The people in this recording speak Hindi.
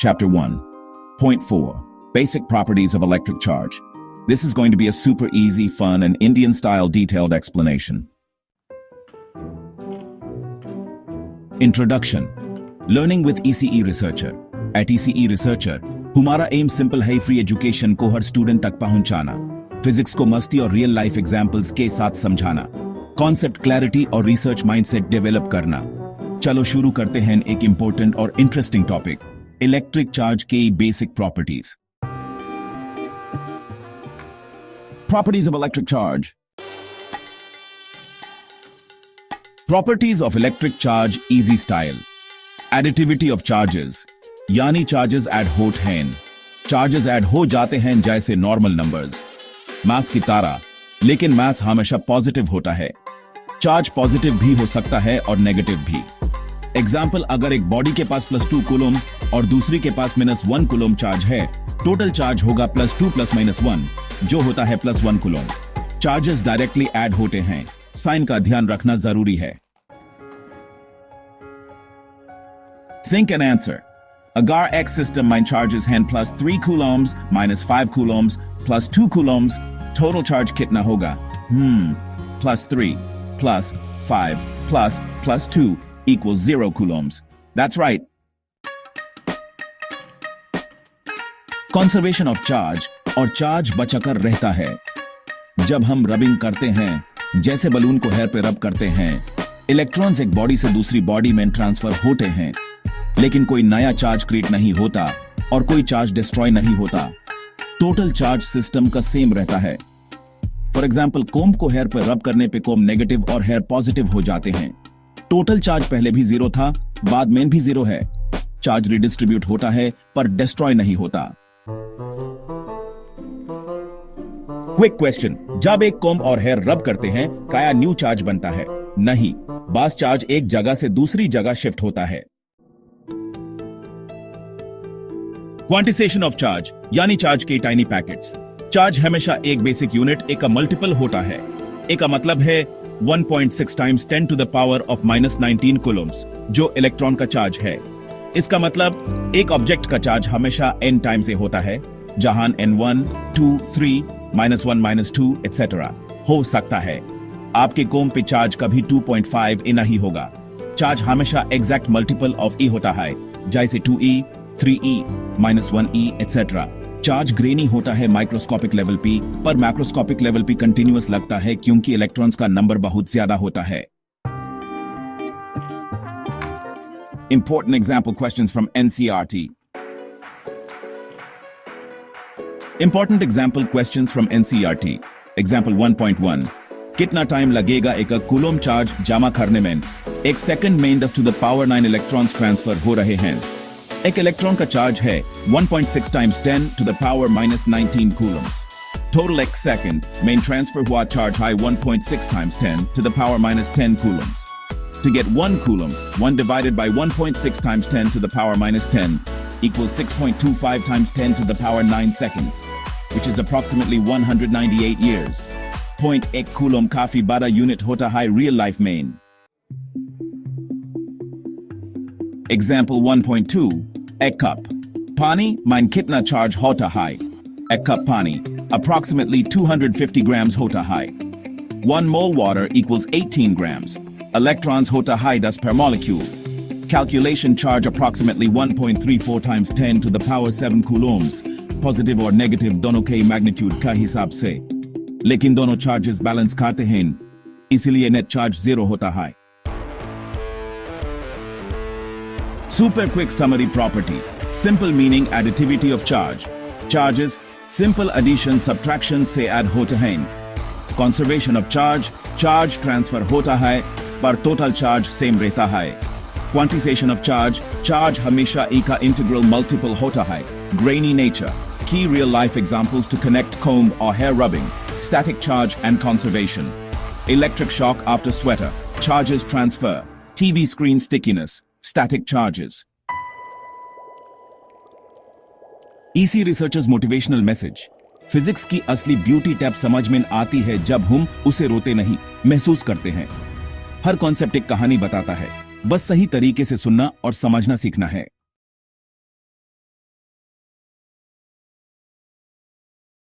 Chapter 1.4 Basic Properties of Electric Charge. This is going to be a super easy, fun, and Indian-style detailed explanation. Introduction. Learning with ECE Researcher. At ECE Researcher, हमारा एम सिंपल है फ्री एजुकेशन को हर स्टूडेंट तक पहुंचाना, फिजिक्स को मस्ती और रियल लाइफ एग्जाम्पल्स के साथ समझाना, कॉन्सेप्ट क्लैरिटी और रिसर्च माइंडसेट डेवलप करना। चलो शुरू करते हैं एक इंपॉर्टेंट और इंटरेस्टिंग टॉपिक, इलेक्ट्रिक चार्ज के basic properties. Properties of electric charge. Properties of electric charge easy style. Additivity of charges. यानी charges add होते हैं, charges add हो जाते हैं जैसे normal numbers. mass की तरह, लेकिन mass हमेशा positive होता है। charge positive भी हो सकता है और negative भी। एग्जाम्पल, अगर एक बॉडी के पास +2 कूलम्स और दूसरी के पास -1 कूलम चार्ज है, टोटल चार्ज होगा +2 + -1, जो होता है +1 कूलम। चार्जेस डायरेक्टली ऐड होते हैं, साइन का ध्यान रखना जरूरी है। Think and answer. Agar X system mine charges हैं +3 coulombs -5 coulombs +2 coulombs, total charge कितना होगा? +3 +5 +2 equals 0 coulombs. That's right. Conservation of charge और चार्ज बचाकर रहता है। जब हम रबिंग करते हैं, जैसे बलून को हेयर पे रब करते हैं, इलेक्ट्रॉन्स एक बॉडी से दूसरी बॉडी में ट्रांसफर होते हैं, लेकिन कोई नया चार्ज क्रिएट नहीं होता और कोई चार्ज डिस्ट्रॉय नहीं होता। टोटल चार्ज सिस्टम का सेम रहता है। फॉर एग्जाम्पल, कोम्ब को हेयर पे रब करने पे कोम्ब नेगेटिव और हेयर पॉजिटिव हो जाते हैं। टोटल चार्ज पहले भी 0 था, बाद में भी 0 है। चार्ज रिडिस्ट्रीब्यूट होता है पर डिस्ट्रॉय नहीं होता। क्विक क्वेश्चन, जब एक कोम्ब और हेयर रब करते हैं, क्या न्यू चार्ज बनता है? नहीं, बस चार्ज एक जगह से दूसरी जगह शिफ्ट होता है। क्वांटिसेशन ऑफ चार्ज यानी चार्ज के टाइनी पैकेट्स। चार्ज हमेशा एक बेसिक यूनिट एक का मल्टीपल होता है। एक का मतलब है 1.6 times 10 to the power of -19 Coulomb's, जो इलेक्ट्रॉन का चार्ज है। इसका मतलब एक ऑब्जेक्ट का चार्ज हमेशा n टाइम से होता है, जहां n1, 2, 3, -1, -2 etc. हो सकता है। आपके कोम्ब पे चार्ज कभी 2.5 e नहीं होगा। चार्ज हमेशा एग्जैक्ट मल्टीपल ऑफ e होता है, जैसे 2e, 3e, -1e etc. Charge granny होता है माइक्रोस्कोपिक लेवल पे, पर मैक्रोस्कोपिक लेवल पे कंटिन्यूअस लगता है क्योंकि इलेक्ट्रॉन्स का नंबर बहुत ज्यादा होता है। Important example questions from NCERT. Important example questions from NCERT. Example 1.1. कितना टाइम लगेगा एक कूलम चार्ज जमा करने में? एक सेकंड में 10⁻⁹ इलेक्ट्रॉन्स ट्रांसफर हो रहे हैं। एक इलेक्ट्रॉन का चार्ज है 1.6 times 10 to the power -19 coulombs. Total एक सेकंड में ट्रांसफर हुआ चार्ज है 1.6 times 10 to the power -10 coulombs. To get 1 coulomb, 1 divided by 1.6 times 10 to the power -10 equals 6.25 times 10 to the power 9 seconds, which is approximately 198 years. 0.1 coulomb काफी बड़ा यूनिट होता है real life में। Example 1.2. एक कप पानी में कितना चार्ज होता है? एक कप पानी approximately 250 grams होता है। 1 mole water equals 18 grams. Electrons होता है 10 per molecule. Calculation charge approximately 1.34 times 10 to the power 7 coulombs. Positive और negative दोनों के magnitude का हिसाब से। लेकिन दोनों charges balance करते हैं, इसलिए net charge 0 होता है। Super quick summary property. Simple meaning additivity of charge. Charges, simple addition subtraction से add होते हैं। Conservation of charge, charge transfer होता है, पर total charge same रहता है। Quantization of charge, charge हमेशा एक का integral multiple होता है। Grainy nature. Key real life examples to connect comb or hair rubbing. Static charge and conservation. Electric shock after sweater. Charges transfer. TV screen stickiness. Static charges. EC Researchers motivational message. Physics की असली ब्यूटी टैब समझ में आती है जब हम उसे रोते नहीं, महसूस करते हैं। हर कॉन्सेप्ट एक कहानी बताता है, बस सही तरीके से सुनना और समझना सीखना है।